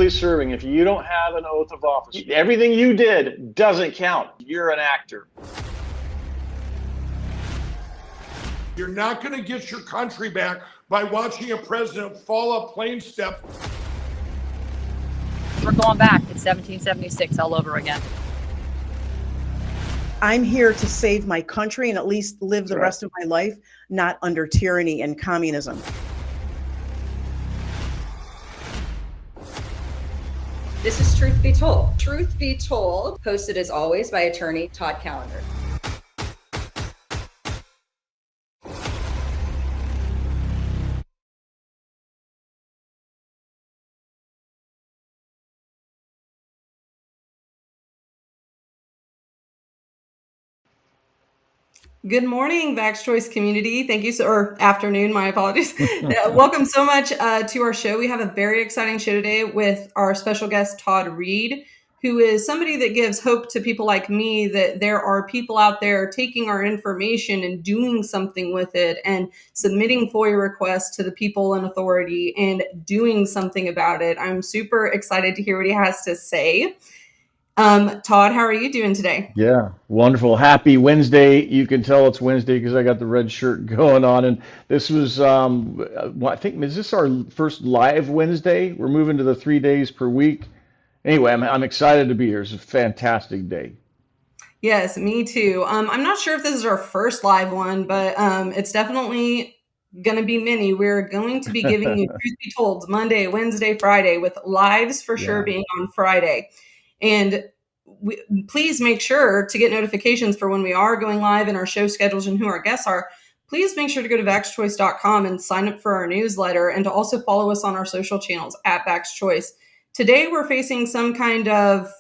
really serving. If you don't have an oath of office, everything you did doesn't count. You're an actor. You're not going to get your country back by watching a president fall off plane steps. We're going back. It's 1776 all over again. I'm here to save my country and at least live the rest of my life not under tyranny and communism. This is Truth Be Told. Truth Be Told, hosted as always by attorney Todd Callender. Good morning, Vax Choice community. Thank you, or afternoon, my apologies. Welcome so much to our show. We have a very exciting show today with our special guest, Todd Reed, who is somebody that gives hope to people like me that there are people out there taking our information and doing something with it and submitting FOIA requests to the people in authority and doing something about it. I'm super excited to hear what he has to say. Todd, how are you doing today? Yeah, wonderful. Happy Wednesday. You can tell it's Wednesday because I got the red shirt going on. And this was, I think, is this our first live Wednesday? We're moving to the 3 days per week. Anyway, I'm excited to be here. It's a fantastic day. Yes, me too. I'm not sure if this is our first live one, but it's definitely going to be many. We're going to be giving you Truth Be Told Monday, Wednesday, Friday, with lives for sure being on Friday. And please make sure to get notifications for when we are going live and our show schedules and who our guests are. Please make sure to go to vaxchoice.com and sign up for our newsletter and to also follow us on our social channels at VaxChoice. Today, we're facing some kind of,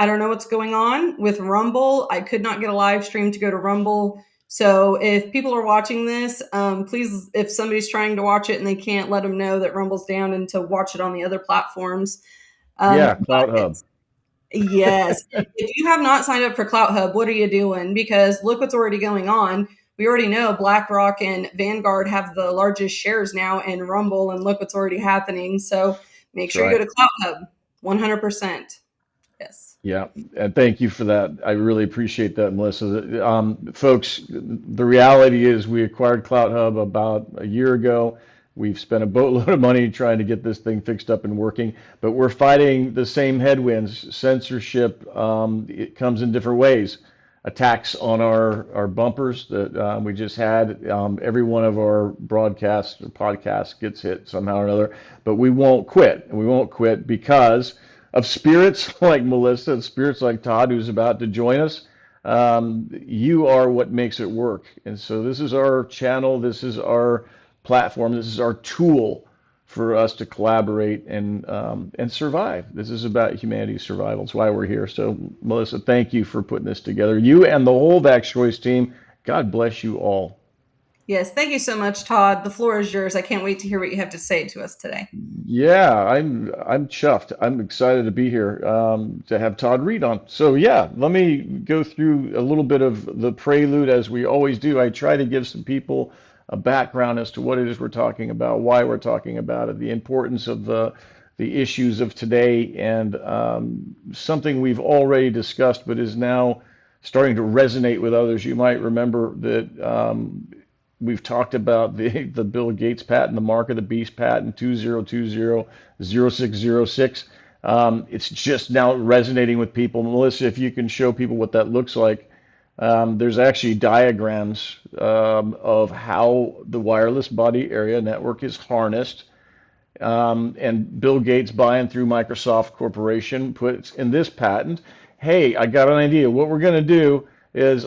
I don't know what's going on with Rumble. I could not get a live stream to go to Rumble. So if people are watching this, please, if somebody's trying to watch it and they can't, let them know that Rumble's down and to watch it on the other platforms. Clout Hub. Yes. If you have not signed up for Clout Hub, what are you doing? Because look what's already going on. We already know BlackRock and Vanguard have the largest shares now in Rumble, and look what's already happening. So make sure you go to Clout Hub, 100%. Yes. Yeah, and thank you for that. I really appreciate that, Melissa. Folks, the reality is we acquired Clout Hub about a year ago. We've spent a boatload of money trying to get this thing fixed up and working, but we're fighting the same headwinds. Censorship, it comes in different ways. Attacks on our bumpers that we just had. Every one of our broadcasts or podcasts gets hit somehow or another, but we won't quit. And we won't quit because of spirits like Melissa and spirits like Todd, who's about to join us. You are what makes it work. And so this is our channel. This is our platform. This is our tool for us to collaborate and survive. This is about humanity's survival. It's why we're here. So, Melissa, thank you for putting this together. You and the whole Vax Choice team. God bless you all. Yes, thank you so much, Todd. The floor is yours. I can't wait to hear what you have to say to us today. Yeah, I'm chuffed. I'm excited to be here to have Todd Reed on. So yeah, let me go through a little bit of the prelude as we always do. I try to give some people a background as to what it is we're talking about, why we're talking about it, the importance of the issues of today, and something we've already discussed but is now starting to resonate with others. You might remember that we've talked about the Bill Gates patent, the mark of the beast patent, 2020-0606. It's just now resonating with people. Melissa, if you can show people what that looks like. There's actually diagrams of how the wireless body area network is harnessed. And Bill Gates, buying through Microsoft Corporation, puts in this patent, hey, I got an idea. What we're going to do is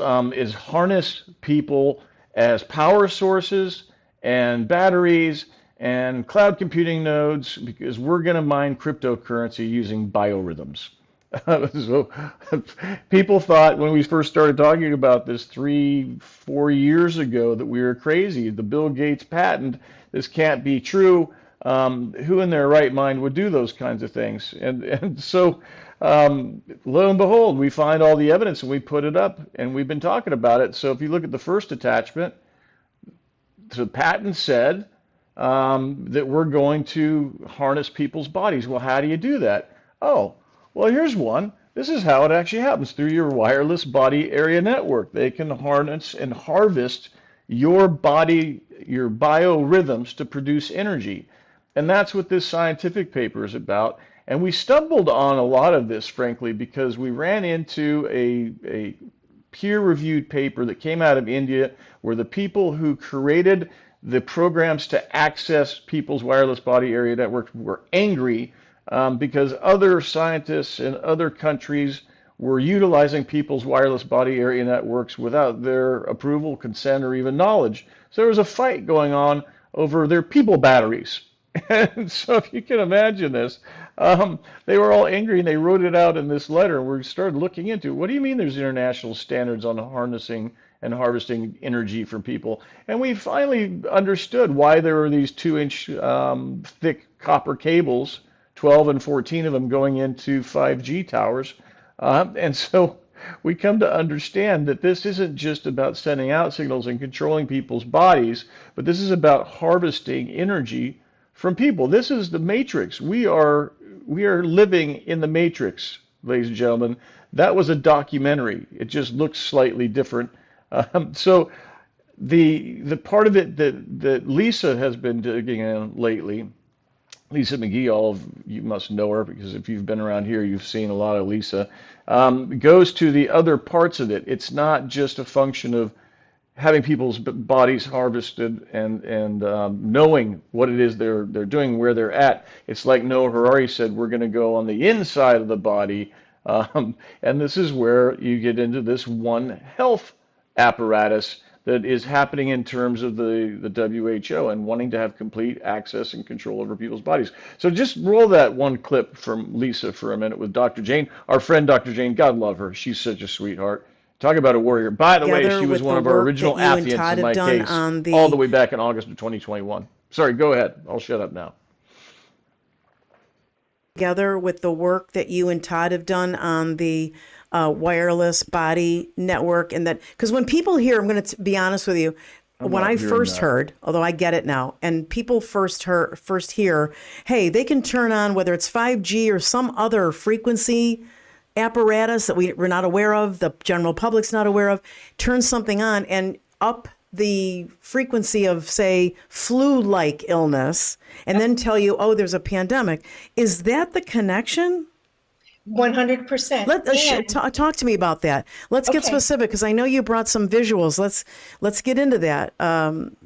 harness people as power sources and batteries and cloud computing nodes because we're going to mine cryptocurrency using biorhythms. So people thought when we first started talking about this 3-4 years ago that we were crazy. The Bill Gates patent, this can't be true. Who in their right mind would do those kinds of things? And so lo and behold, we find all the evidence and we put it up and we've been talking about it. So if you look at the first attachment, the patent said that we're going to harness people's bodies. Well, how do you do that? Oh, well, here's one. This is how it actually happens through your wireless body area network. They can harness and harvest your body, your biorhythms to produce energy. And that's what this scientific paper is about. And we stumbled on a lot of this, frankly, because we ran into a peer-reviewed paper that came out of India where the people who created the programs to access people's wireless body area networks were angry because other scientists in other countries were utilizing people's wireless body area networks without their approval, consent, or even knowledge. So there was a fight going on over their people batteries. And so if you can imagine this, they were all angry and they wrote it out in this letter. And we started looking into what do you mean there's international standards on harnessing and harvesting energy from people? And we finally understood why there were these 2-inch thick copper cables, 12 and 14 of them going into 5G towers. And so we come to understand that this isn't just about sending out signals and controlling people's bodies, but this is about harvesting energy from people. This is the matrix. We are living in the matrix, ladies and gentlemen. That was a documentary. It just looks slightly different. So the part of it that Lisa has been digging in lately, Lisa McGee, all of you must know her because if you've been around here, you've seen a lot of Lisa, goes to the other parts of it. It's not just a function of having people's bodies harvested and knowing what it is they're doing, where they're at. It's like Noah Harari said, we're going to go on the inside of the body, and this is where you get into this One Health apparatus that is happening in terms of the WHO and wanting to have complete access and control over people's bodies. So just roll that one clip from Lisa for a minute with Dr. Jane, our friend Dr. Jane. God love her. She's such a sweetheart. Talk about a warrior. By the way, Together she was with one the of our work original that you and affiants Todd in my have done case, on the all the way back in August of 2021. Sorry, go ahead. I'll shut up now. together with the work that you and Todd have done on the wireless body network, and that because when people hear, I'm going to be honest with you, I'm when not I hearing first that. heard, although I get it now, and people first hear, hey, they can turn on whether it's 5G or some other frequency apparatus that we're not aware of, the general public's not aware of, turn something on and up the frequency of, say, flu-like illness, and then tell you, oh, there's a pandemic. Is that the connection? 100%. Talk to me about that. Let's get Okay. specific because I know you brought some visuals. Let's get into that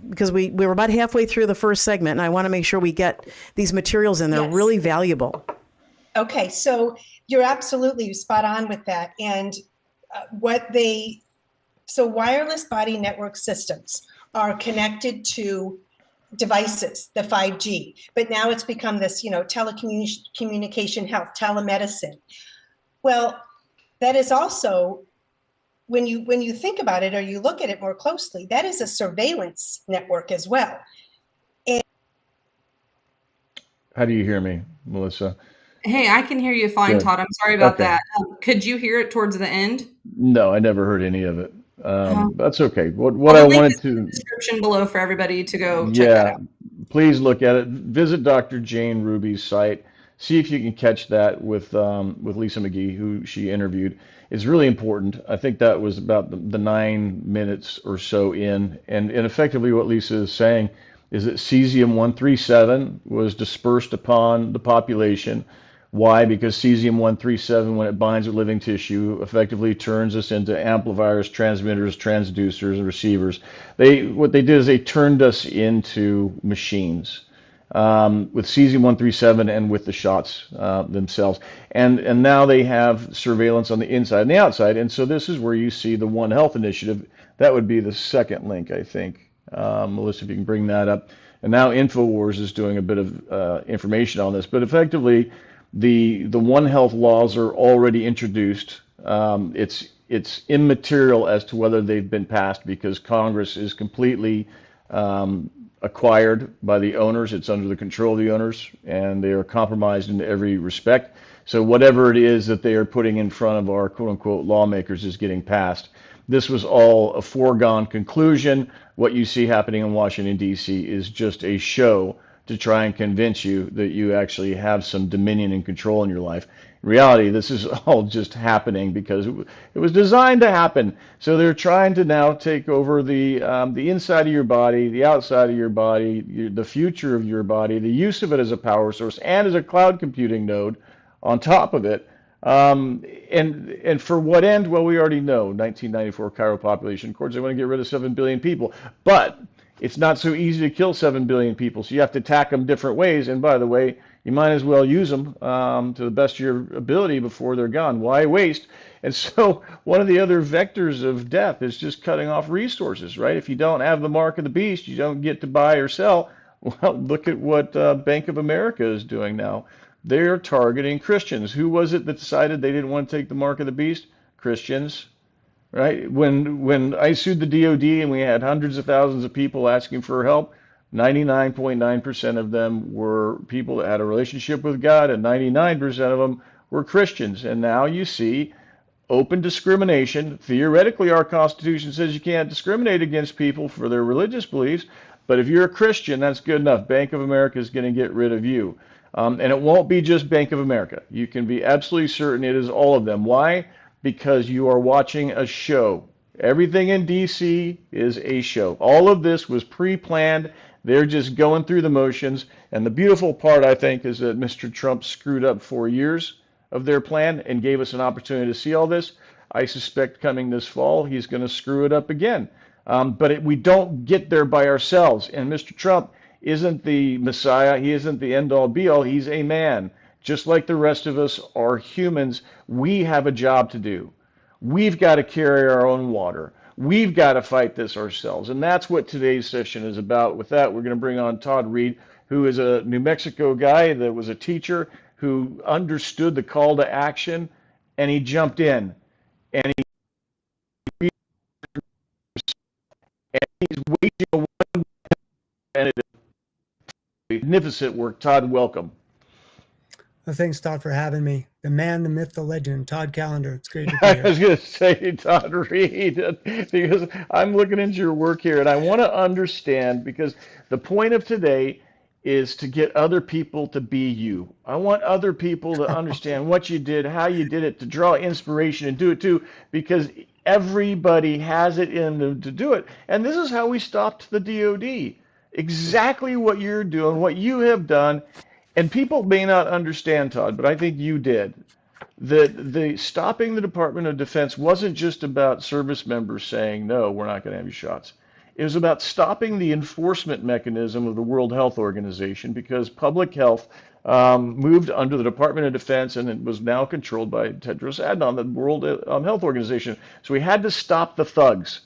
because we were about halfway through the first segment, and I want to make sure we get these materials in. They're Yes. really valuable. Okay, so you're absolutely spot on with that. And so wireless body network systems are connected to devices, the 5G, but now it's become this, telecommunication health, telemedicine. Well, that is also, when you think about it or you look at it more closely, that is a surveillance network as well. How do you hear me, Melissa? Hey, I can hear you fine, Good. Todd. I'm sorry about Okay. that. Could you hear it towards the end? No, I never heard any of it. Um, That's okay. What well, I the link wanted is in the to, description below for everybody to go check that yeah, out. please look at it. Visit Dr. Jane Ruby's site. See if you can catch that with Lisa McGee, who she interviewed. It's really important. I think that was about the 9 minutes or so in, and effectively what Lisa is saying is that cesium-137 was dispersed upon the population. Why? Because cesium-137, when it binds with living tissue, effectively turns us into amplifiers, transmitters, transducers, and receivers. What they did is they turned us into machines with cesium-137 and with the shots themselves. And now they have surveillance on the inside and the outside. And so this is where you see the One Health initiative. That would be the second link, I think. Melissa, if you can bring that up. And now InfoWars is doing a bit of information on this. But effectively, the One Health laws are already introduced. It's immaterial as to whether they've been passed because Congress is completely acquired by the owners. It's under the control of the owners, and they are compromised in every respect. So whatever it is that they are putting in front of our quote unquote lawmakers is getting passed. this was all a foregone conclusion. What you see happening in Washington, D.C. is just a show to try and convince you that you actually have some dominion and control in your life. In reality, this is all just happening because it was designed to happen. So they're trying to now take over the inside of your body, the outside of your body, the future of your body, the use of it as a power source and as a cloud computing node on top of it. And for what end? Well, we already know. 1994 Cairo population records they want to get rid of 7 billion people, but it's not so easy to kill 7 billion people. So you have to attack them different ways. And by the way, you might as well use them to the best of your ability before they're gone. Why waste? And so one of the other vectors of death is just cutting off resources, right? If you don't have the mark of the beast, you don't get to buy or sell. Well, look at what Bank of America is doing now. They're targeting Christians. Who was it that decided they didn't want to take the mark of the beast? Christians, right? When I sued the DOD and we had hundreds of thousands of people asking for help, 99.9% of them were people that had a relationship with God, and 99% of them were Christians. And now you see open discrimination. Theoretically, our Constitution says you can't discriminate against people for their religious beliefs, but if you're a Christian, that's good enough. Bank of America is going to get rid of you. And it won't be just Bank of America. You can be absolutely certain it is all of them. Why? Because you are watching a show. Everything in DC is a show. All of this was pre-planned. They're just going through the motions. And the beautiful part, I think, is that Mr. Trump screwed up 4 years of their plan and gave us an opportunity to see all this. I suspect coming this fall, he's going to screw it up again. But we don't get there by ourselves. And Mr. Trump isn't the Messiah. He isn't the end-all be-all. He's a man. Just like the rest of us are humans, we have a job to do. We've got to carry our own water. We've got to fight this ourselves. And that's what today's session is about. With that, we're going to bring on Todd Reed, who is a New Mexico guy that was a teacher who understood the call to action, and he jumped in. And he's waging a magnificent work. Todd, welcome. Well, thanks, Todd, for having me. The man, the myth, the legend, Todd Callender. It's great to be I here. was going to say Todd Reed because I'm looking into your work here and I want to understand, because the point of today is to get other people to be you. I want other people to understand what you did, how you did it, to draw inspiration and do it too, because everybody has it in them to do it. And this is how we stopped the DOD. Exactly what you're doing, what you have done. And people may not understand, Todd, but I think you did. That the stopping the Department of Defense wasn't just about service members saying, no, we're not going to have you shots. It was about stopping the enforcement mechanism of the World Health Organization, because public health moved under the Department of Defense, and it was now controlled by Tedros Adhanom, the World Health Organization. So we had to stop the thugs.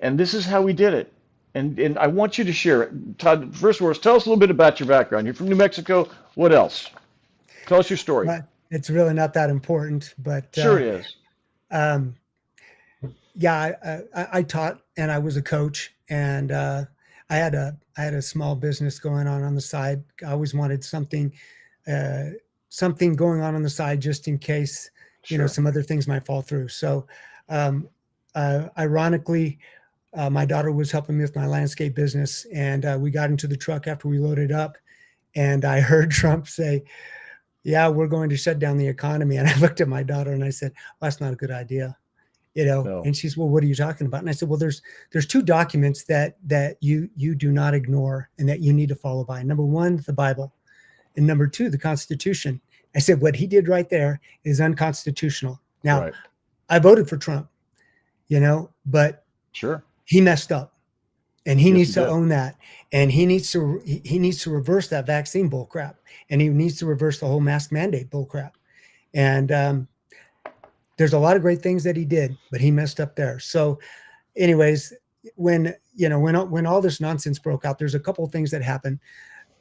And this is how we did it. And I want you to share it. Todd, first of all, tell us a little bit about your background. You're from New Mexico. What else? Tell us your story. It's really not that important, but sure it is. Yeah, I taught and I was a coach, and I had a small business going on the side. I always wanted something going on the side just in case, Sure. some other things might fall through. So, ironically, my daughter was helping me with my landscape business, and we got into the truck after we loaded up, and I heard Trump say, yeah, we're going to shut down the economy. And I looked at my daughter and I said, well, that's not a good idea. No. And she's, well, what are you talking about? And I said, well, there's two documents that you do not ignore and that you need to follow by. Number one, the Bible, and number two, the Constitution. I said, what he did right there is unconstitutional. Now, Right. I voted for Trump, but Sure. he messed up, and he Yes, needs he to did. own that. And he needs to reverse that vaccine bull crap. And he needs to reverse the whole mask mandate bull crap. And there's a lot of great things that he did, but he messed up there. So anyways, when all this nonsense broke out, there's a couple of things that happened.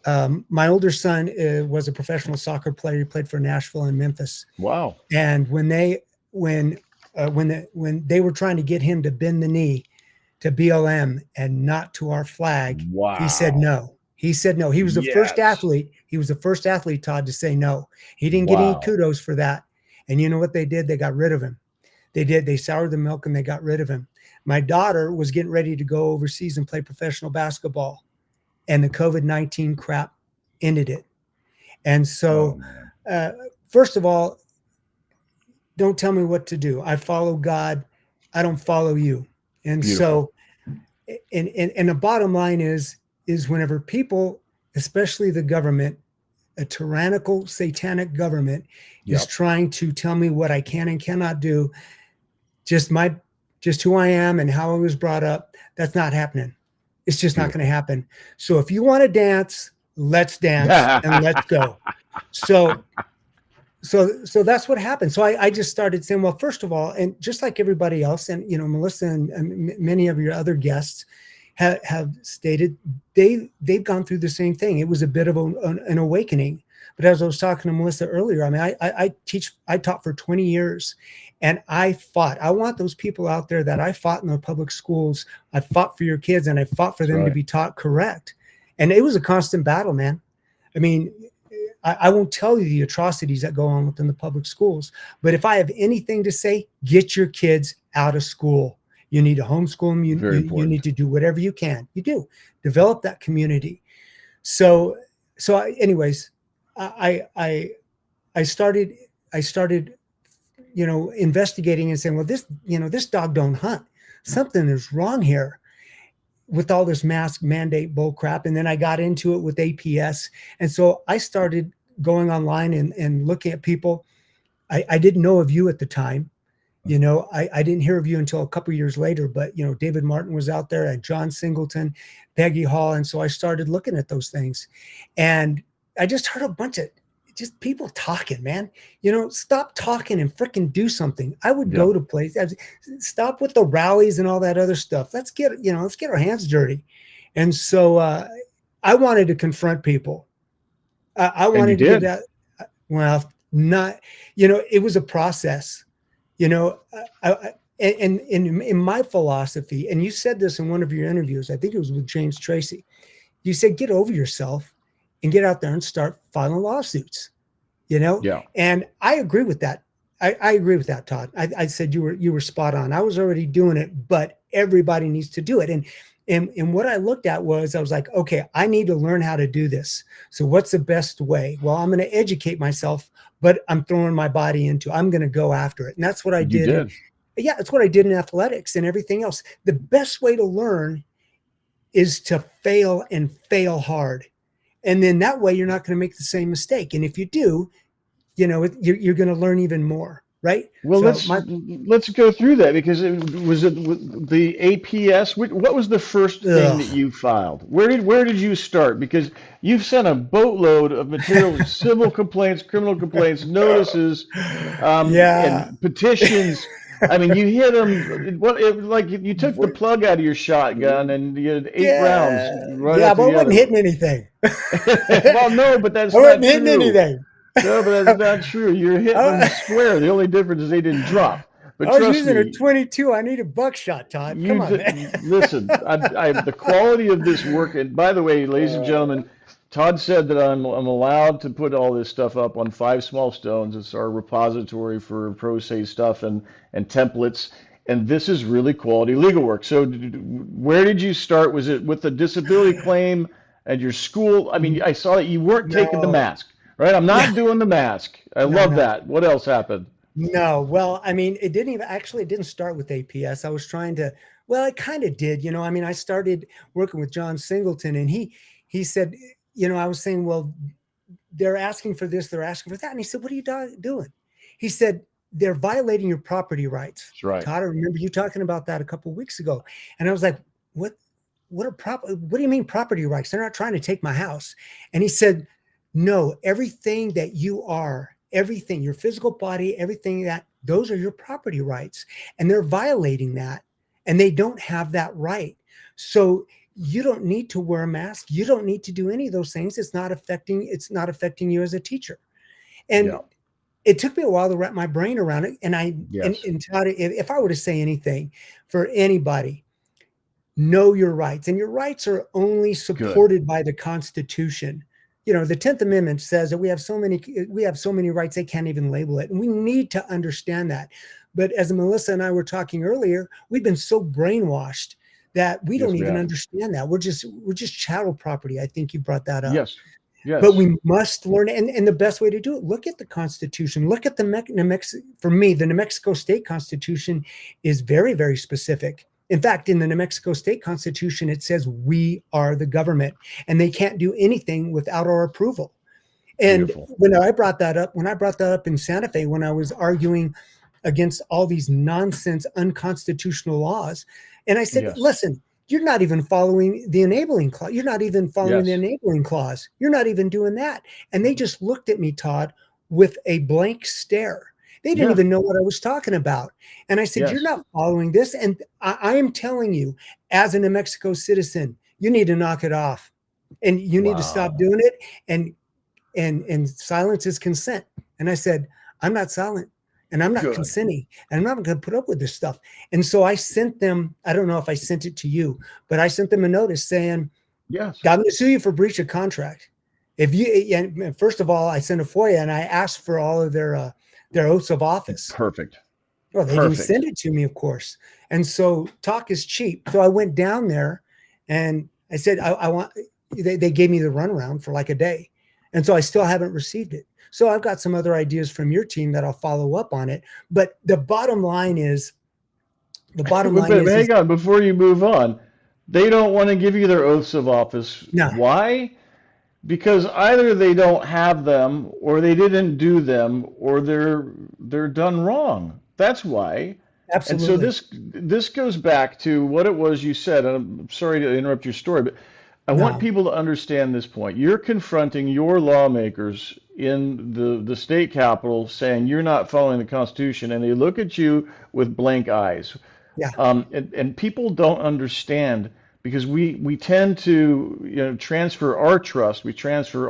My older son was a professional soccer player. He played for Nashville and Memphis. Wow. And when they were trying to get him to bend the knee to BLM and not to our flag, Wow. he said no. He said no. He was the first Yes. athlete. He was the first athlete, Todd, to say no. He didn't get Wow. any kudos for that. And you know what they did? They got rid of him. They did. They soured the milk and they got rid of him. My daughter was getting ready to go overseas and play professional basketball, and the COVID-19 crap ended it. And so, first of all, don't tell me what to do. I follow God. I don't follow you. And Beautiful. so, and the bottom line is whenever people, especially the government, a tyrannical, satanic government, is trying to tell me what I can and cannot do, just who I am and how I was brought up, that's not happening. It's just not going to happen. So if you want to dance, let's dance and let's go. So that's what happened. So I just started saying, well, first of all, and just like everybody else, and Melissa and many of your other guests have stated, they've gone through the same thing. It was a bit of an awakening. But as I was talking to Melissa earlier, I mean, I taught for 20 years, and I fought. I want those people out there that I fought in the public schools. I fought for your kids, and I fought for them to be taught correct. And it was a constant battle, man. I mean, I won't tell you the atrocities that go on within the public schools, but if I have anything to say, get your kids out of school. You need to homeschool them. You need to do whatever you can. You do develop that community. So anyways, I started, investigating and saying, well, this dog don't hunt. Something is wrong here with all this mask mandate bull crap. And then I got into it with APS. And so I started going online and looking at people. I didn't know of you at the time. I didn't hear of you until a couple of years later, but David Martin was out there and John Singleton, Peggy Hall. And so I started looking at those things, and I just heard a bunch of just people talking, man. Stop talking and freaking do something. I would go to places, stop with the rallies and all that other stuff. Let's get our hands dirty. And so I wanted to confront people. I wanted to get that. Well, not, it was a process, and in my philosophy, and you said this in one of your interviews, I think it was with James Tracy. You said, get over yourself and get out there and start filing lawsuits, And I agree with that. I agree with that, Todd. I said you were spot on. I was already doing it, but everybody needs to do it. And what I looked at was, I was like, okay, I need to learn how to do this. So what's the best way? Well, I'm going to educate myself, but I'm throwing my body I'm going to go after it. And that's what I did. Yeah, that's what I did in athletics and everything else. The best way to learn is to fail and fail hard. And then that way you're not going to make the same mistake. And if you do, you're going to learn even more, right? Well, let's go through that, because was it the APS? What was the first thing that you filed? Where did you start? Because you've sent a boatload of material, civil complaints, criminal complaints, notices, and petitions. I mean, you hit them. Like you took the plug out of your shotgun and you had 8 rounds. But I wasn't hitting anything. Well, no, but that's I wasn't hitting anything. No, but that's not true. You're hitting them square. The only difference is they didn't drop. But I was using a 22. I need a buckshot, Todd. Come on, man. Listen, the quality of this work. And by the way, ladies and gentlemen, Todd said that I'm allowed to put all this stuff up on 5 Small Stones. It's our repository for pro se stuff and templates. And this is really quality legal work. So where did you start? Was it with the disability claim at your school? I mean, I saw that you weren't taking the mask, right? I'm not doing the mask. I love that. What else happened? No, well, I mean, it didn't start with APS. I was trying to, well, it kind of did, I mean, I started working with John Singleton, and he said, I was saying, well, they're asking for this, they're asking for that. And he said, what are you doing? He said, they're violating your property rights. That's right. Todd, I remember you talking about that a couple of weeks ago. And I was like, what do you mean property rights? They're not trying to take my house. And he said, no, everything that you are, everything, your physical body, everything those are your property rights. And they're violating that. And they don't have that right. So you don't need to wear a mask. You don't need to do any of those things. It's not affecting you as a teacher. And it took me a while to wrap my brain around it. And and Todd, if I were to say anything for anybody, know your rights. And your rights are only supported by the Constitution. The 10th Amendment says that we have so many rights, they can't even label it. And we need to understand that. But as Melissa and I were talking earlier, we've been so brainwashed that we Yes, don't we even have. understand that. We're just chattel property. I think you brought that up. Yes, But yes, we must learn, and the best way to do it, look at the Constitution. Look at for me, the New Mexico State Constitution is very, very specific. In fact, in the New Mexico State Constitution, it says we are the government, and they can't do anything without our approval. And beautiful. when I brought that up in Santa Fe, when I was arguing against all these nonsense, unconstitutional laws, and I said, Yes, listen, you're not even following the enabling clause. You're not even following the yes, enabling clause. You're not even doing that. And they just looked at me, Todd, with a blank stare. They didn't yeah, even know what I was talking about. And I said, you're yes. not following this. And I am telling you, as a New Mexico citizen, you need to knock it off and you need to stop Wow. doing it. And silence is consent. And I said, I'm not silent and I'm not Good. consenting and I'm not going to put up with this stuff. And so I sent them, I don't know if I sent it to you, but I sent them a notice saying, Yes. I'm going to sue you for breach of contract. If you, and first of all, I sent a FOIA and I asked for all of their oaths of office. Perfect. Well, they didn't Perfect. send it to me, of course. And so talk is cheap. So I went down there and I said, I want, they gave me the runaround for like a day. And so I still haven't received it. So I've got some other ideas from your team that I'll follow up on it. But the bottom line is, But is hang on, before you move on, they don't want to give you their oaths of office. no, Why? Because either they don't have them, or they didn't do them, or they're done wrong. That's why. And so absolutely. this goes back to what it was you said. And I'm sorry to interrupt your story, but I want No, people to understand this point. You're confronting your lawmakers in the state capitol saying you're not following the Constitution, and they look at you with blank eyes. yeah, And people don't understand because we tend to transfer our trust, we transfer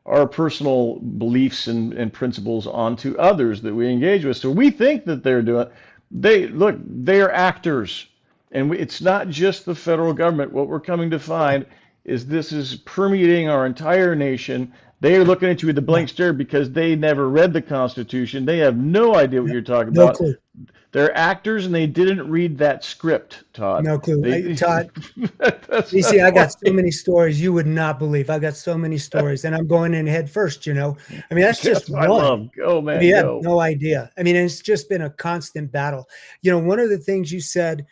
our personal beliefs and principles onto others that we engage with. So we think that they're doing. They are actors, and it's not just the federal government. What we're coming to find is this is permeating our entire nation. They are looking at you with a no, blank stare because they never read the Constitution. They have no idea what no, you're talking no about. clue. They're actors and they didn't read that script, Todd. No clue. They Todd, that's you the see, I got so point. many stories you would not believe. I got so many stories, and I'm going in head first. I mean, that's just That's what I one. love. Go, I mean, man, you have go. no idea. I mean, it's just been a constant battle. One of the things you said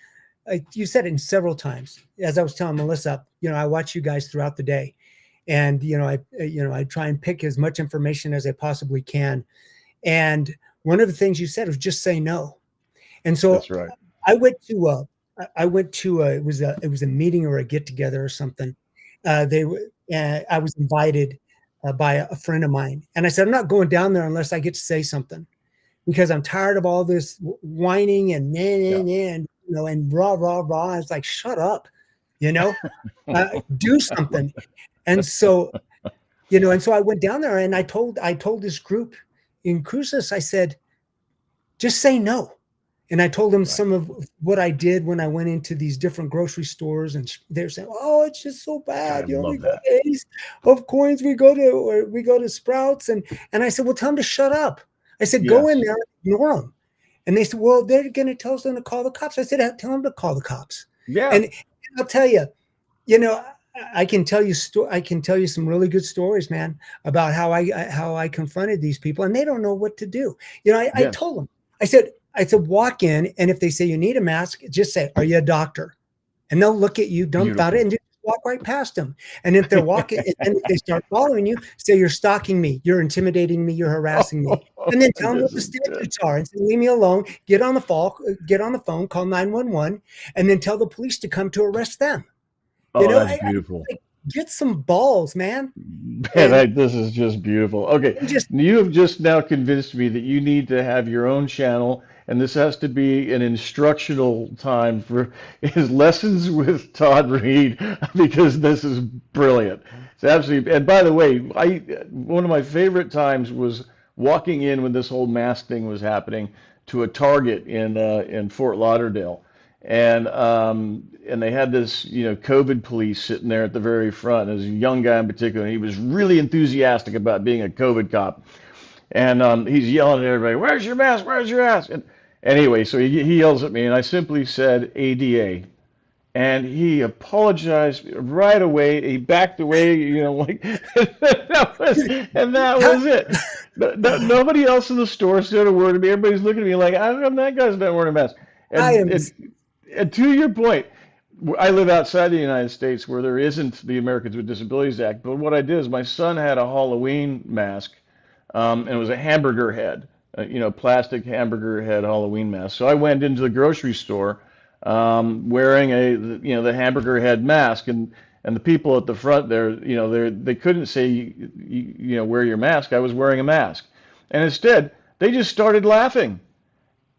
it several times. As I was telling Melissa, I watch you guys throughout the day, and I try and pick as much information as I possibly can. And one of the things you said was just say no. And so That's right. I went to it was a meeting or a get together or something. I was invited by a friend of mine, and I said I'm not going down there unless I get to say something because I'm tired of all this whining and nah, nah, Yeah. nah, and rah rah rah. I was like, shut up, you know, do something. And so I went down there and I told this group in Cruces, I said, just say no. And I told them Right. some of what I did when I went into these different grocery stores, and they're saying, "Oh, it's just so I bad." We love go that. to Ace of Coins, we go to Sprouts, and I said, "Well, tell them to shut up." I said, "Go in Yes. there, and ignore them." And they said, "Well, they're going to tell us to call the cops." I said, "Tell them to call the cops." Yeah. And I'll tell you, you know, I can tell you I can tell you some really good stories, man, about how I confronted these people, and they don't know what to do. I Yes. told them, I said, walk in, and if they say you need a mask, just say, "Are you a doctor?" And they'll look at you dumbfounded Beautiful. and just walk right past them. And if they're walking, and if they start following you, say, "You're stalking me, you're intimidating me, you're harassing me." And then tell them what This the is good. statutes are and say, "Leave me alone. Get on the phone, call 911, and then tell the police to come to arrest them." Oh, that's I beautiful. like, get some balls, man. Man, And this is just beautiful. Okay, just you have just now convinced me that you need to have your own channel, and this has to be an instructional time for his lessons with Todd Reed because this is brilliant. It's absolutely. And by the way, one of my favorite times was walking in when this whole mask thing was happening to a Target in Fort Lauderdale. And they had this, COVID police sitting there at the very front. There's a young guy in particular, and he was really enthusiastic about being a COVID cop. And he's yelling at everybody, "Where's your mask? Where's your mask?" Anyway, so he yells at me, and I simply said ADA. And he apologized right away. He backed away, like, and that was it. Nobody else in the store said a word to me. Everybody's looking at me like, how come that guy's not wearing a mask? I And, am. and to your point, I live outside the United States where there isn't the Americans with Disabilities Act. But what I did is my son had a Halloween mask, and it was a hamburger head, plastic hamburger head Halloween mask. So I went into the grocery store wearing the hamburger head mask, and the people at the front there, they couldn't say, wear your mask. I was wearing a mask, and instead they just started laughing.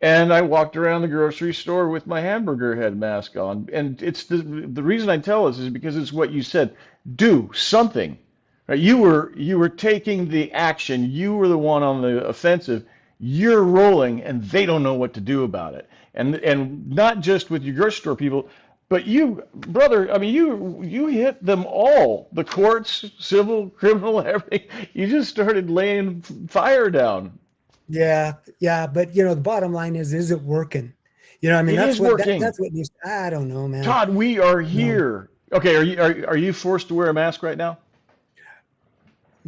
And I walked around the grocery store with my hamburger head mask on. And it's the reason I tell this is because it's what you said. Do something. Right? You were taking the action. You were the one on the offensive. You're rolling, and they don't know what to do about it. And not just with your grocery store people, but you, brother. I mean, you hit them all. The courts, civil, criminal, everything. You just started laying fire down. Yeah, yeah, but the bottom line is it working? I mean, It that's is what working. that's what needs. I don't know, man. Todd, we are No, here. Okay, are you forced to wear a mask right now?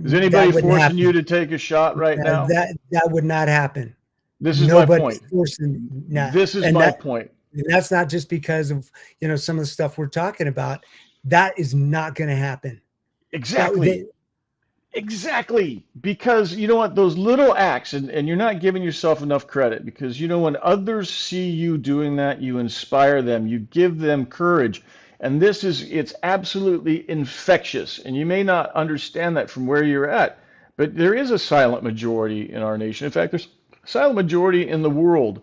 Is that anybody wouldn't forcing you happen. to take a shot right now? That would not happen. This is my Nobody's point. forcing. Nah. This is and my that point. and that's not just because of some of the stuff we're talking about. That is not going to happen. Exactly. Exactly. Because you know what? Those little acts, and you're not giving yourself enough credit because when others see you doing that, you inspire them, you give them courage. And it's absolutely infectious. And you may not understand that from where you're at, but there is a silent majority in our nation. In fact, there's a silent majority in the world.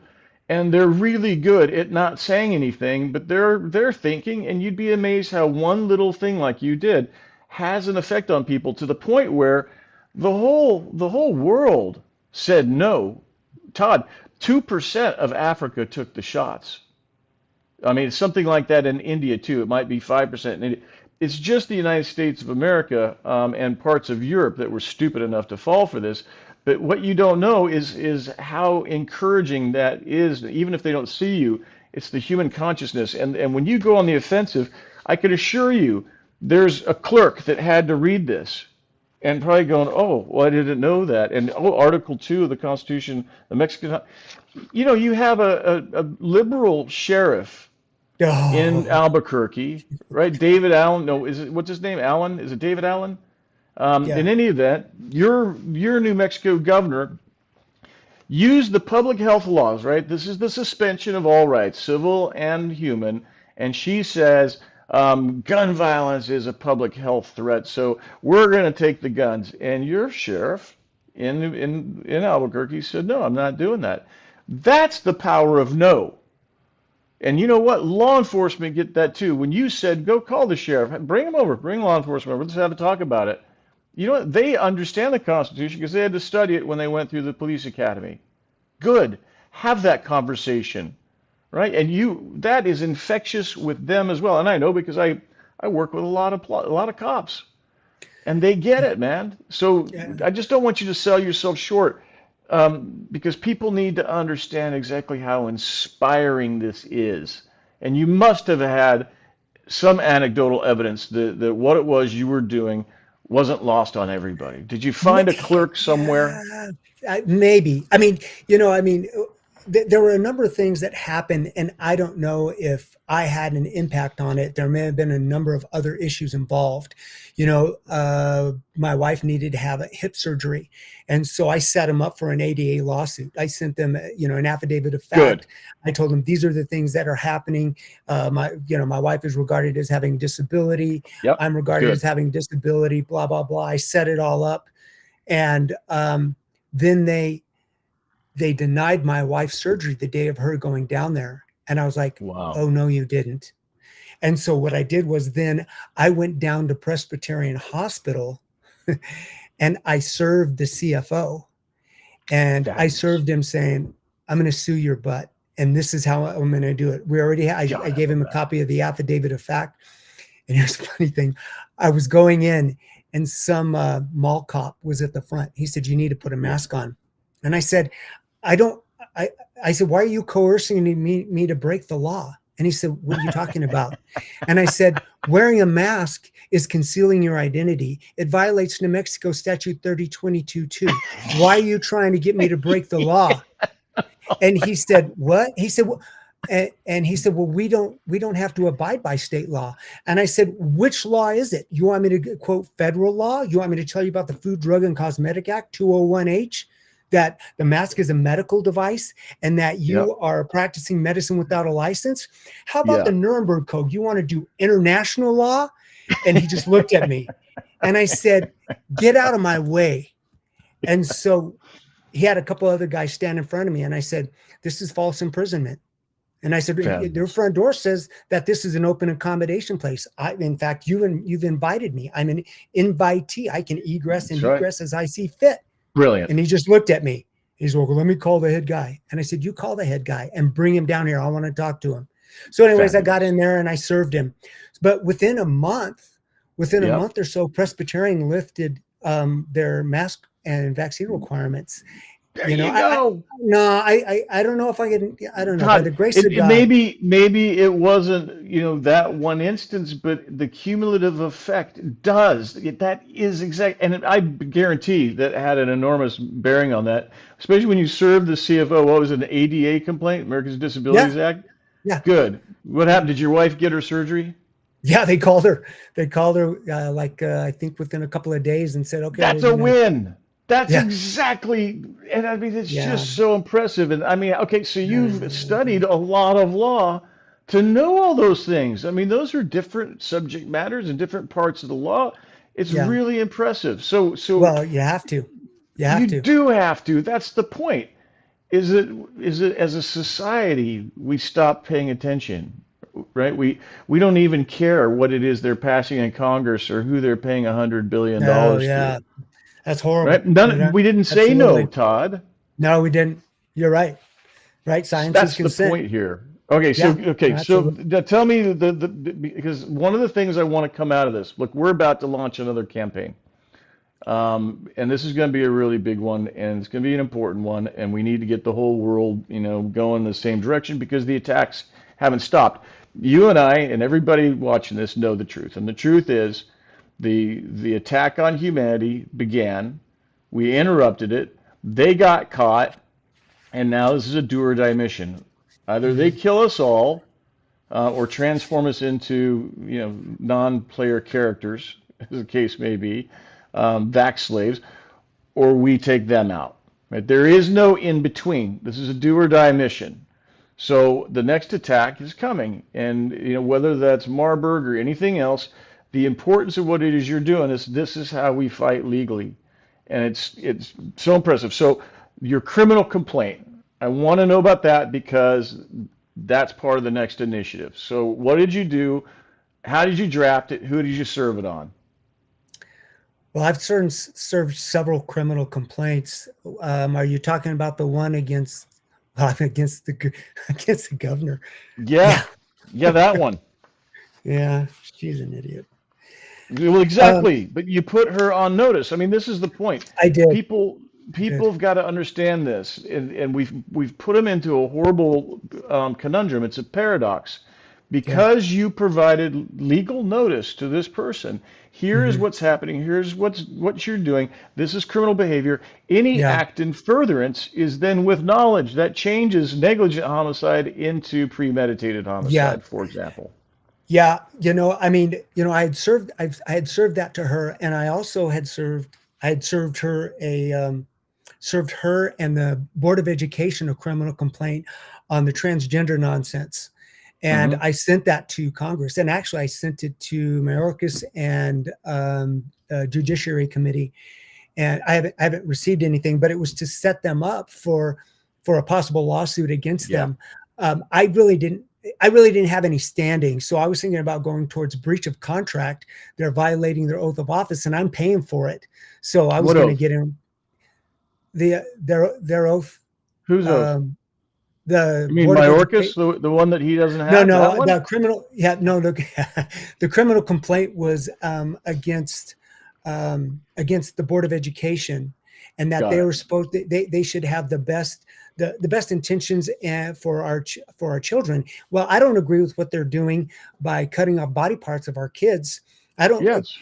And they're really good at not saying anything, but they're thinking, and you'd be amazed how one little thing like you did has an effect on people to the point where the whole world said no. Todd, 2% of Africa took the shots. I mean, it's something like that in India too. It might be 5% in India. It's just the United States of America and parts of Europe that were stupid enough to fall for this. But what you don't know is how encouraging that is, even if they don't see you. It's the human consciousness. And when you go on the offensive, I can assure you, there's a clerk that had to read this and probably going, oh, well, I didn't know that. And Article 2 of the Constitution, the Mexican, you have a liberal sheriff in Oh, Albuquerque, right? David Allen, no, what's his name? Allen? Is it David Allen? In yeah. any event, your New Mexico governor used the public health laws, right? This is the suspension of all rights, civil and human. And she says gun violence is a public health threat, so we're going to take the guns. And your sheriff in Albuquerque said, no, I'm not doing that. That's the power of no. And you know what? Law enforcement get that too. When you said, go call the sheriff, bring him over, bring law enforcement over, let's have a talk about it. You know what? They understand the Constitution because they had to study it when they went through the police academy. Good. Have that conversation, right? And that is infectious with them as well. And I know because I work with a lot of cops, and they get it, man. So Yeah. I just don't want you to sell yourself short, because people need to understand exactly how inspiring this is. And you must have had some anecdotal evidence that what it was you were doing wasn't lost on everybody. Did you find a clerk somewhere? Yeah, maybe. I mean, there were a number of things that happened, and I don't know if I had an impact on it. There may have been a number of other issues involved. My wife needed to have a hip surgery, and so I set them up for an ADA lawsuit. I sent them, an affidavit of Good. fact. I told them these are the things that are happening. My wife is regarded as having disability. Yep. I'm regarded Good. as having disability. Blah blah blah. I set it all up, and then they denied my wife surgery the day of her going down there. And I was like, Wow. oh, no, you didn't. And so what I did was then I went down to Presbyterian Hospital and I served the CFO. And I served him saying, I'm going to sue your butt. And this is how I'm going to do it. I gave him a copy of the affidavit of fact. And here's the funny thing. I was going in and some mall cop was at the front. He said, you need to put a mask on. And I said, I I said, why are you coercing me to break the law? And he said, what are you talking about? And I said, wearing a mask is concealing your identity. It violates New Mexico statute 3022-2. Why are you trying to get me to break the law? And he said, what? He said, well, and he said, well, we don't have to abide by state law. And I said, which law is it? You want me to quote federal law? You want me to tell you about the Food, Drug, and Cosmetic Act 201H, that the mask is a medical device and that you are practicing medicine without a license? How about the Nuremberg Code? You want to do international law? And he just looked at me and I said, get out of my way. And so he had a couple other guys stand in front of me and I said, this is false imprisonment. And I said, their front door says that this is an open accommodation place. In fact, you've invited me. I'm an invitee. I can egress and egress as I see fit. Brilliant. And he just looked at me. He's like, well, let me call the head guy. And I said, you call the head guy and bring him down here. I want to talk to him. So anyways, I got in there and I served him. But within a month or so, Presbyterian lifted their mask and vaccine requirements. There you go. I don't know if I can. I don't know. Todd, by the grace of God, maybe it wasn't that one instance, but the cumulative effect does. That is exact, and I guarantee that had an enormous bearing on that. Especially when you served the CFO. What was it, an ADA complaint, Americans with Disabilities Act? Yeah. Good. What happened? Did your wife get her surgery? Yeah, they called her. They called her I think within a couple of days and said, okay, that's a win. That's exactly, and I mean, it's just so impressive. And I mean, okay, so you've studied a lot of law to know all those things. I mean, those are different subject matters and different parts of the law. It's really impressive. So well, you have to. You do have to. That's the point. Is it as a society we stop paying attention, right? We don't even care what it is they're passing in Congress or who they're paying $100 billion to. That's horrible. Right? We didn't say no, Todd. No, we didn't. You're right. Right? Science That's is consent. the point here. Okay, so tell me because one of the things I want to come out of this. Look, we're about to launch another campaign, and this is going to be a really big one, and it's going to be an important one, and we need to get the whole world, going in the same direction because the attacks haven't stopped. You and I and everybody watching this know the truth, and the truth is, the attack on humanity began. We interrupted it. They got caught, and now this is a do or die mission. Either they kill us all, or transform us into non-player characters, as the case may be, vax slaves, or we take them out. Right? There is no in between. This is a do or die mission. So the next attack is coming, and whether that's Marburg or anything else. The importance of what it is you're doing is this is how we fight legally. And it's so impressive. So your criminal complaint, I want to know about that because that's part of the next initiative. So what did you do? How did you draft it? Who did you serve it on? Well, I've served several criminal complaints. Are you talking about the one against the governor? Yeah, that one. Yeah, she's an idiot. Well, exactly. But you put her on notice. I mean, this is the point. I did. People have got to understand this, and we've put them into a horrible conundrum. It's a paradox. Because you provided legal notice to this person, here is what's happening. Here's what you're doing. This is criminal behavior. Any act in furtherance is then with knowledge. That changes negligent homicide into premeditated homicide, for example. Yeah, I had served that to her, and I also had served her and the Board of Education a criminal complaint on the transgender nonsense. And I sent that to Congress, and actually I sent it to Mayorkas and Judiciary Committee, and I haven't received anything, but it was to set them up for a possible lawsuit against them. I really didn't have any standing. So I was thinking about going towards breach of contract. They're violating their oath of office and I'm paying for it. So I was going to get in their oath. Whose oath? You mean Mayorkas, the one that he doesn't have? No, the criminal. Yeah, no, the criminal complaint was against the Board of Education, and that they were they should have the the best intentions for our children. Well, I don't agree with what they're doing by cutting off body parts of our kids. I don't. Yes.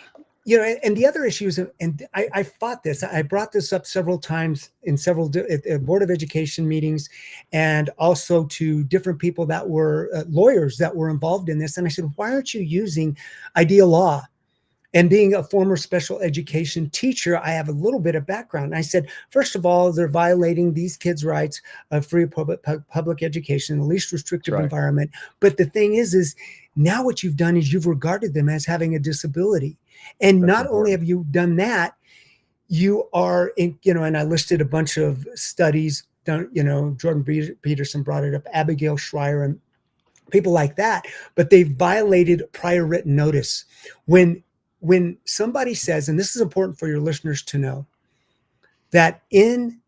And the other issues, and I fought this. I brought this up several times in several at Board of Education meetings, and also to different people that were lawyers that were involved in this. And I said, why aren't you using idea law? And being a former special education teacher, I have a little bit of background. And I said, first of all, they're violating these kids' rights of free public education, the least restrictive environment. But the thing is now what you've done is you've regarded them as having a disability. And not only have you done that, you are, and I listed a bunch of studies, Jordan Peterson brought it up, Abigail Schreier and people like that, but they've violated prior written notice. When somebody says, and this is important for your listeners to know, that in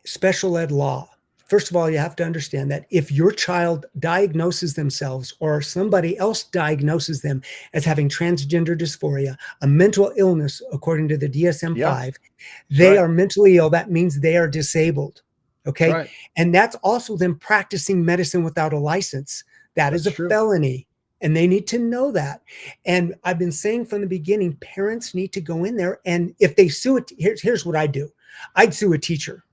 special ed law, first of all, you have to understand that if your child diagnoses themselves or somebody else diagnoses them as having transgender dysphoria, a mental illness, according to the DSM-5, they are mentally ill. That means they are disabled. Okay. Right. And that's also them practicing medicine without a license. That's is a felony. And they need to know that. And I've been saying from the beginning, parents need to go in there. And if they sue it, here's what I do. I'd sue a teacher.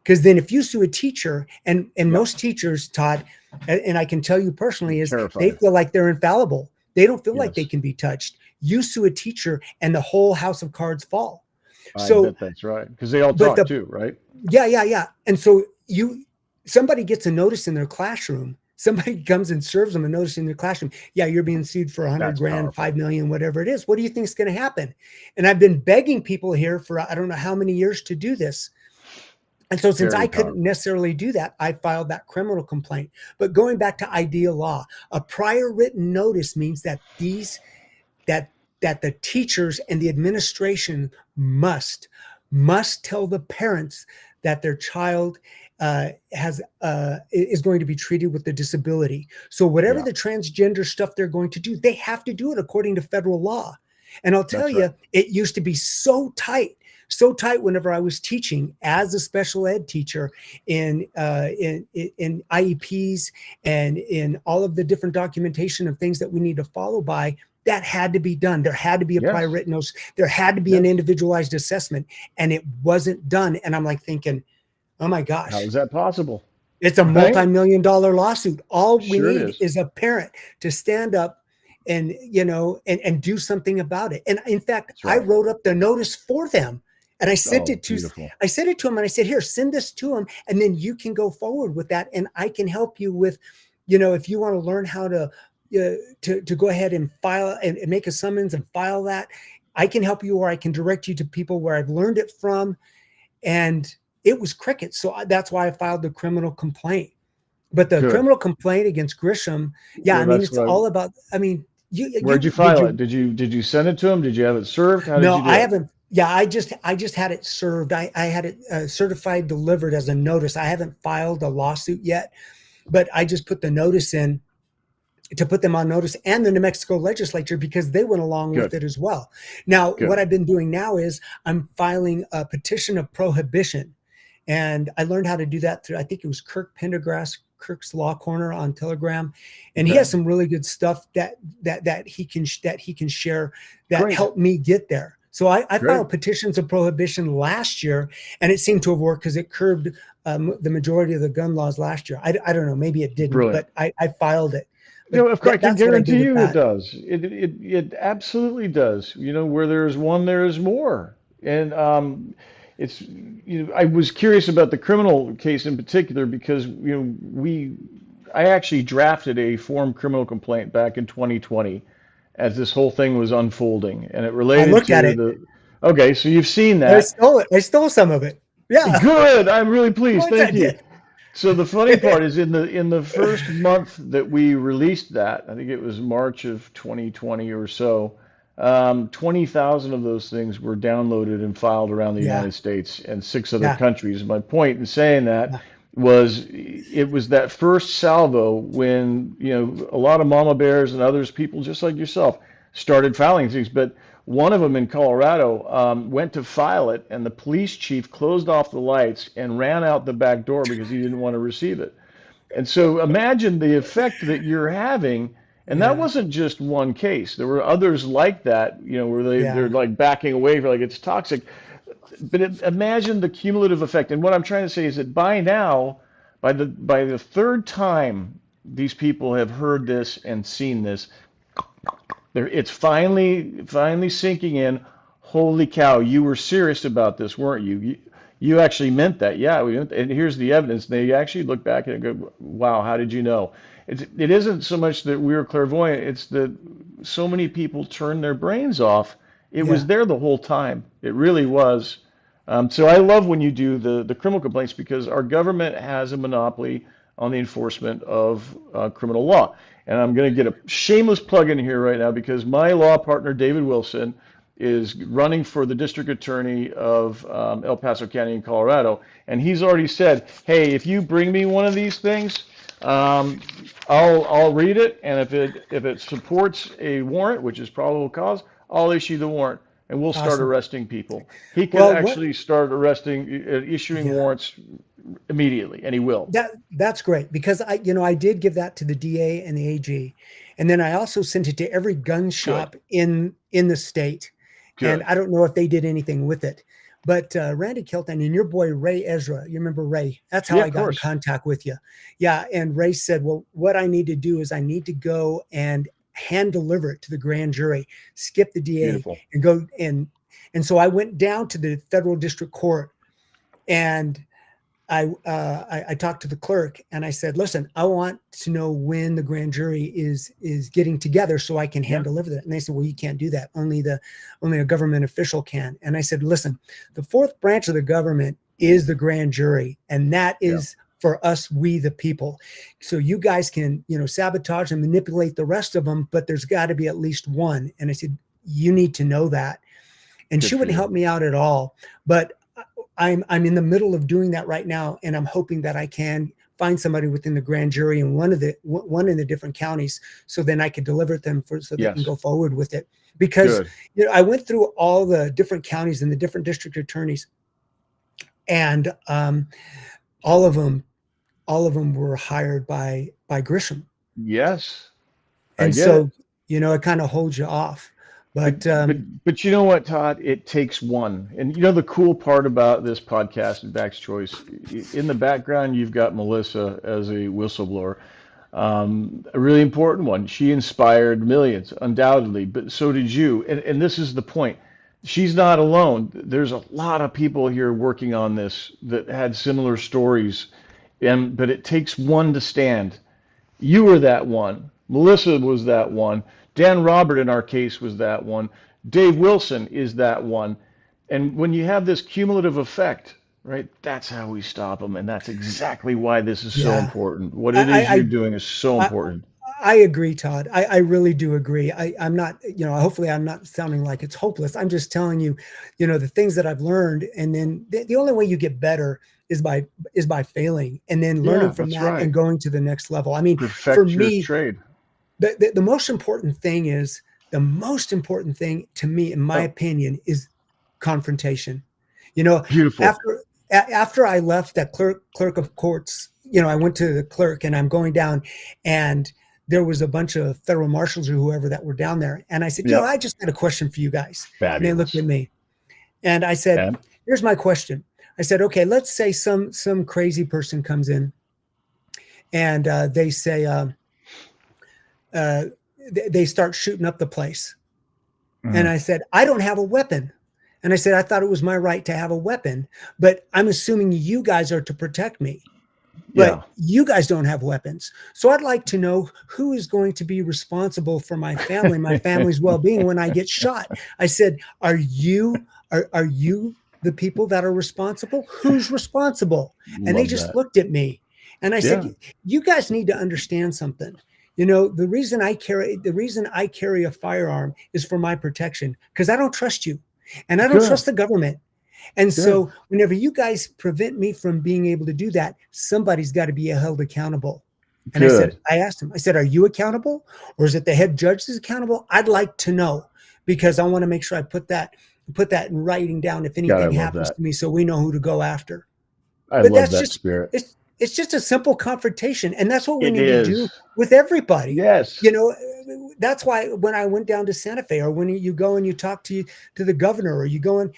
Because then if you sue a teacher, and most teachers, Todd, and I can tell you personally, is they feel like they're infallible. They don't feel like they can be touched. You sue a teacher and the whole house of cards fall. I bet that's right. Because they all talk too, right? Yeah. And so somebody gets a notice in their classroom. Somebody comes and serves them a notice in their classroom. Yeah, you're being sued for $100,000, powerful. 5 million, whatever it is. What do you think is going to happen? And I've been begging people here for I don't know how many years to do this. And so since I couldn't necessarily do that, I filed that criminal complaint. But going back to idea law, a prior written notice means that that the teachers and the administration must tell the parents that their child is going to be treated with a disability. So whatever the transgender stuff they're going to do, they have to do it according to federal law. And I'll tell you, it used to be so tight whenever I was teaching as a special ed teacher in IEPs and in all of the different documentation of things that we need to follow by. That had to be done. There had to be a prior written notice. There had to be an individualized assessment, and it wasn't done. And I'm like thinking, oh my gosh, how is that possible? It's a multi-million-dollar lawsuit. All we need is a parent to stand up and and do something about it. And in fact, I wrote up the notice for them. And I sent it to them, and I said, here, send this to them, and then you can go forward with that. And I can help you with, if you want to learn how to go ahead and file and make a summons and file that, I can help you, or I can direct you to people where I've learned it from. And it was crickets. So that's why I filed the criminal complaint. But the criminal complaint against Grisham, it's all about, where'd you file it? Did you send it to him? Did you have it served? How did you do I it? haven't. Yeah, I just had it served. I had it certified, delivered as a notice. I haven't filed a lawsuit yet, but I just put the notice in to put them on notice, and the New Mexico legislature, because they went along with it as well. Now, what I've been doing now is I'm filing a petition of prohibition, and I learned how to do that through, I think it was Kirk's Law Corner on Telegram, and he has some really good stuff that he can share that helped me get there. So I filed petitions of prohibition last year, and it seemed to have worked because it curbed the majority of the gun laws last year. I don't know, maybe it didn't, but I filed it. Of course, I can guarantee you it does. It absolutely does. Where there's one, there is more. And it's I was curious about the criminal case in particular because I actually drafted a form criminal complaint back in 2020 as this whole thing was unfolding, and it related to Okay, so you've seen that. I stole it. I stole some of it. Yeah. Good. I'm really pleased. Thank you. So the funny part is in the first month that we released that, I think it was March of 2020 or so, 20,000 of those things were downloaded and filed around the United States and 6 other countries. My point in saying that was it was that first salvo when a lot of mama bears and others, people just like yourself, started filing things. But One of them in Colorado went to file it, and the police chief closed off the lights and ran out the back door because he didn't want to receive it. And so imagine the effect that you're having. And that Yeah. wasn't just one case. There were others like that, where they're Yeah. like backing away for like it's toxic. But imagine the cumulative effect. And what I'm trying to say is that by now, by the third time these people have heard this and seen this, it's finally sinking in. Holy cow, you were serious about this, weren't you? You actually meant that. Yeah, we meant, and here's the evidence. They actually look back and go, wow, how did you know? It isn't so much that we were clairvoyant, it's that so many people turned their brains off. It was Yeah. there the whole time. It really was. So I love when you do the criminal complaints because our government has a monopoly on the enforcement of criminal law. And I'm going to get a shameless plug in here right now because my law partner, David Wilson, is running for the district attorney of El Paso County in Colorado. And he's already said, hey, if you bring me one of these things, I'll read it. And if it supports a warrant, which is probable cause, I'll issue the warrant. And we'll start Awesome. arresting people. He can Well, actually start issuing Yeah. warrants immediately, and he will. That's great because I did give that to the DA and the AG, and then I also sent it to every gun shop in the state. And Good. I don't know if they did anything with it, but Randy Kilton and your boy Ray Ezra, you remember Ray? That's how Yeah, I of got in course. contact with you. Yeah, and Ray said, well, what I need to do is I need to go and hand deliver it to the grand jury, skip the DA, Beautiful. and go and so I went down to the federal district court, and I talked to the clerk and I said, listen, I want to know when the grand jury is getting together so I can hand deliver that. And they said, well, you can't do that. Only a government official can. And I said, listen, the fourth branch of the government is the grand jury. And that is for us, we the people. So you guys can, sabotage and manipulate the rest of them, but there's got to be at least one. And I said, you need to know that. And she wouldn't help me out at all. But I'm in the middle of doing that right now, and I'm hoping that I can find somebody within the grand jury in one in the different counties, so then I can deliver it them so they can go forward with it. Because I went through all the different counties and the different district attorneys, and all of them were hired by Grisham. Yes. And so it kind of holds you off. But you know what, Todd? It takes one. And the cool part about this podcast and Back's Choice, in the background, you've got Melissa as a whistleblower, a really important one. She inspired millions, undoubtedly, but so did you. And this is the point. She's not alone. There's a lot of people here working on this that had similar stories, but it takes one to stand. You were that one. Melissa was that one. Dan Robert, in our case, was that one. Dave Wilson is that one. And when you have this cumulative effect, right, that's how we stop them. And that's exactly why this is so important. What it is you're doing is so important. I agree, Todd. I really do agree. I'm not, hopefully I'm not sounding like it's hopeless. I'm just telling you, the things that I've learned. And then the only way you get better is by failing and then learning from that and going to the next level. I mean, perfect for your me, trade. The most important thing to me, in my opinion, is confrontation. Beautiful. After I left that clerk of courts, I went to the clerk and I'm going down, and there was a bunch of federal marshals or whoever that were down there. And I said, I just got a question for you guys. Fabulous. And they looked at me and I said, here's my question. I said, okay, let's say some crazy person comes in and they say, they start shooting up the place. And I said, I don't have a weapon. And I said, I thought it was my right to have a weapon, but I'm assuming you guys are to protect me. But you guys don't have weapons. So I'd like to know who is going to be responsible for my family, my family's well-being when I get shot. I said, are you the people that are responsible? Who's responsible? And they just looked at me. And I said, you guys need to understand something. The reason I carry a firearm is for my protection, because I don't trust you and I don't trust the government. And so whenever you guys prevent me from being able to do that, somebody's got to be held accountable. And I asked him, are you accountable, or is it the head judge that's accountable? I'd like to know, because I want to make sure I put that in writing down if God, I anything love happens that. to me, so we know who to go after. I But love that's that just spirit. it's just a simple confrontation, and that's what we It need to do is. with everybody. Yes. You know, that's why when I went down to Santa Fe, or when you go and you talk to the governor, or you go and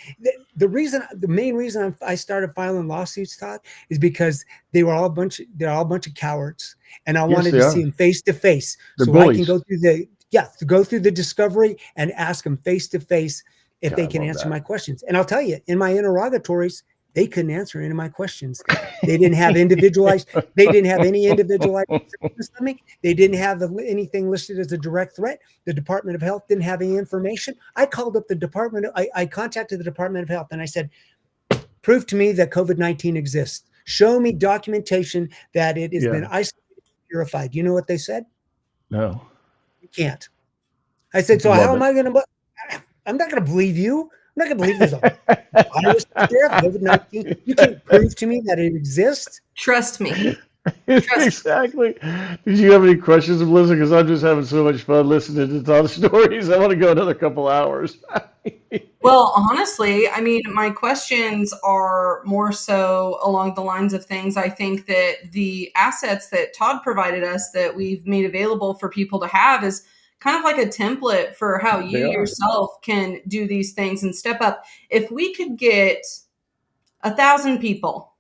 the main reason I started filing lawsuits, Todd, is because they're all a bunch of cowards, and I Yes, wanted they to are. see them face to face, They're so I can bullies. go through the discovery and ask them face to face if God, they I can love answer that. my questions. And I'll tell you, in my interrogatories, they couldn't answer any of my questions. They didn't have individualized. They didn't have any individualized assessments of me. They didn't have anything listed as a direct threat. The Department of Health didn't have any information. I called up the department. I contacted the Department of Health and I said, prove to me that COVID-19 exists. Show me documentation that it has been Yeah. isolated, purified. You know what they said? No. You can't. I said, so how Love am it. I going to? I'm not going to believe you. I'm not going to believe there's a virus out there, COVID-19. You can't prove to me that it exists. Trust me. Exactly. Did you have any questions, Melissa? Because I'm just having so much fun listening to Todd's stories. I want to go another couple hours. Well, honestly, I mean, my questions are more so along the lines of things. I think that the assets that Todd provided us that we've made available for people to have is kind of like a template for how you They are. yourself can do these things and step up. If we could get 1,000 people,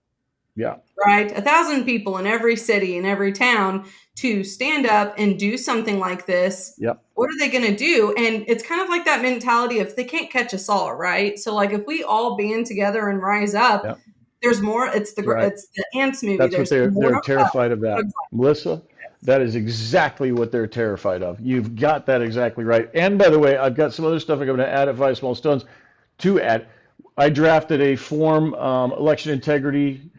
Yeah. right? 1,000 people in every city, in every town to stand up and do something like this. Yep. What are they going to do? And it's kind of like that mentality of they can't catch us all, right? So like if we all band together and rise up, Yep. there's more. It's the Right. it's the ants movie. That's what There's they're more. terrified of that. Melissa, that is exactly what they're terrified of. You've got that exactly right. And by the way, I've got some other stuff I'm going to add at Five Small Stones to add. I drafted a form, election integrity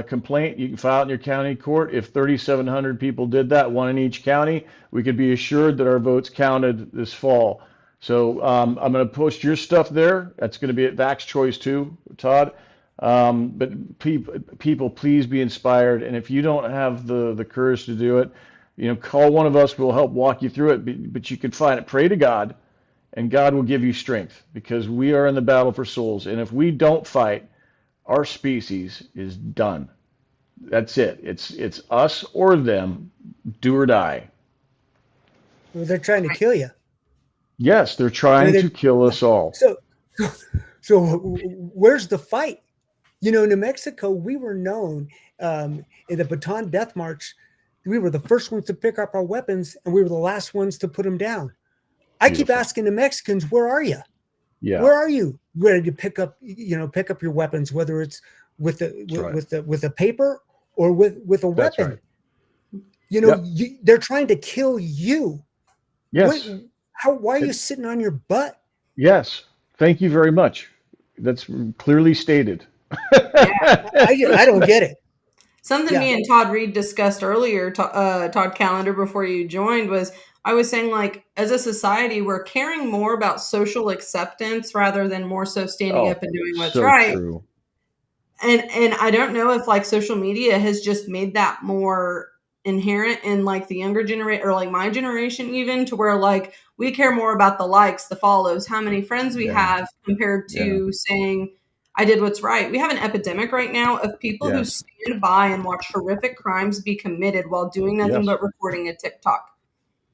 complaint. You can file it in your county court. If 3,700 people did that, one in each county, we could be assured that our votes counted this fall. So I'm going to post your stuff there. That's going to be at Vax Choice too, Todd. But people, please be inspired. And if you don't have the courage to do it, call one of us. We'll help walk you through it. But you can find it. Pray to God, and God will give you strength, because we are in the battle for souls. And if we don't fight, our species is done. That's it. It's us or them, do or die. Well, they're trying to kill you. Yes, they're trying to kill us all. So where's the fight? New Mexico, we were known in the Baton Death March. We were the first ones to pick up our weapons, and we were the last ones to put them down. I keep asking the Mexicans, where are you? Yeah. Where are you ready to pick up your weapons, whether it's with a paper or with a weapon? Right. They're trying to kill you. Yes. Why are you sitting on your butt? Yes. Thank you very much. That's clearly stated. I don't get it. Something me and Todd Reed discussed earlier, Todd Callender, before you joined, was I was saying, like, as a society, we're caring more about social acceptance rather than more so standing up and doing what's right. True. And I don't know if like social media has just made that more inherent in like the younger generation, or like my generation even, to where like we care more about the likes, the follows, how many friends we have, compared to saying I did what's right. We have an epidemic right now of people who stand by and watch horrific crimes be committed while doing nothing but recording a TikTok.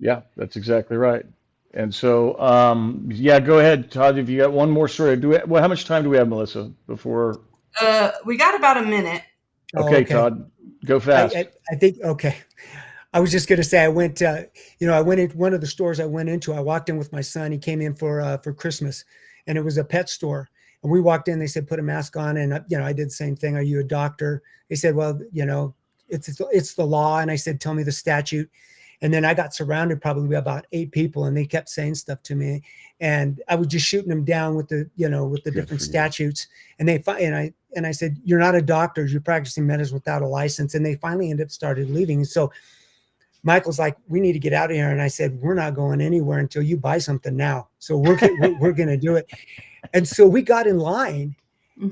Yeah, that's exactly right. And so, go ahead, Todd. If you got one more story, how much time do we have, Melissa, before? We got about a minute. Okay, Todd, go fast. I think, okay. I was just going to say, I went in one of the stores I went into. I walked in with my son. He came in for Christmas, and it was a pet store. And we walked in, they said, put a mask on. And, I did the same thing. Are you a doctor? They said, well, it's the law. And I said, tell me the statute. And then I got surrounded probably by about 8 people, and they kept saying stuff to me. And I was just shooting them down with the different statutes. And I said, you're not a doctor. You're practicing medicine without a license. And they finally started leaving. So Michael's like, we need to get out of here. And I said, we're not going anywhere until you buy something now. So we're going to do it. And so we got in line,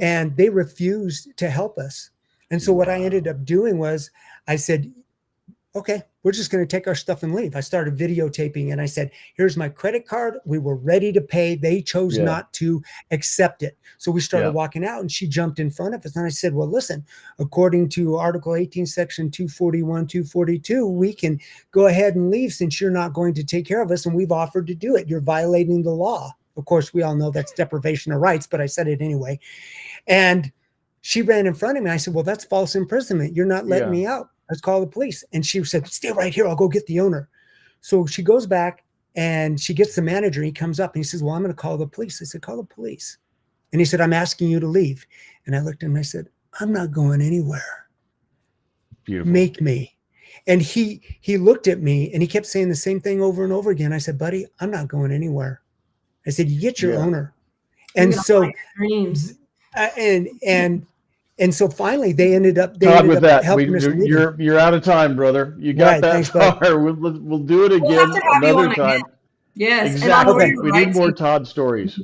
and they refused to help us. And so what I ended up doing was I said, okay, we're just going to take our stuff and leave. I started videotaping and I said, here's my credit card. We were ready to pay. They chose Yeah. not to accept it. So we started Yeah. walking out and she jumped in front of us. And I said, well, listen, according to Article 18, Section 241, 242, we can go ahead and leave since you're not going to take care of us. And we've offered to do it. You're violating the law. Of course, we all know that's deprivation of rights, but I said it anyway. And she ran in front of me. I said, well, that's false imprisonment. You're not letting Yeah. me out. Let's call the police. And she said, stay right here. I'll go get the owner. So she goes back and she gets the manager. He comes up and he says, well, I'm going to call the police. I said, call the police. And he said, I'm asking you to leave. And I looked at him and I said, I'm not going anywhere. Beautiful. Make me. And he looked at me and he kept saying the same thing over and over again. I said, buddy, I'm not going anywhere. I said, you get your Yeah. owner. And so, dreams. and so finally they ended up Todd, with that, helping us leave. you're out of time, brother. You got Right, that thanks, bud. far. We'll do it We'll again have to have you another on time. again. Yes. Exactly. Okay. We need more Todd stories.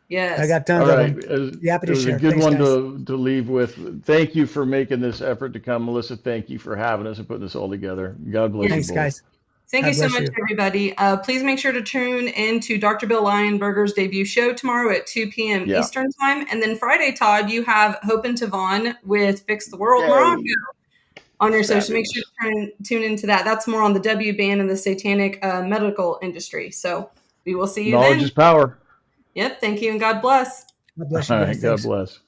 Yes. I got tons All of right. them. Be happy It to was share. a good Thanks, one guys. to leave with. Thank you for making this effort to come. Melissa, thank you for having us and putting this all together. God bless Thanks, you both. guys. Thank God you so bless much, you. everybody. Please make sure to tune in to Dr. Bill Lionberger's debut show tomorrow at 2 p.m. Yeah. Eastern Time. And then Friday, Todd, you have Hope and Tavon with Fix the World Yay. Morocco on your social. Make Fabulous. sure to tune into that. That's more on the W band and the satanic medical industry. So we will see you Knowledge then. is power. Yep. Thank you and God bless. God bless you All guys. right. God Thanks. bless.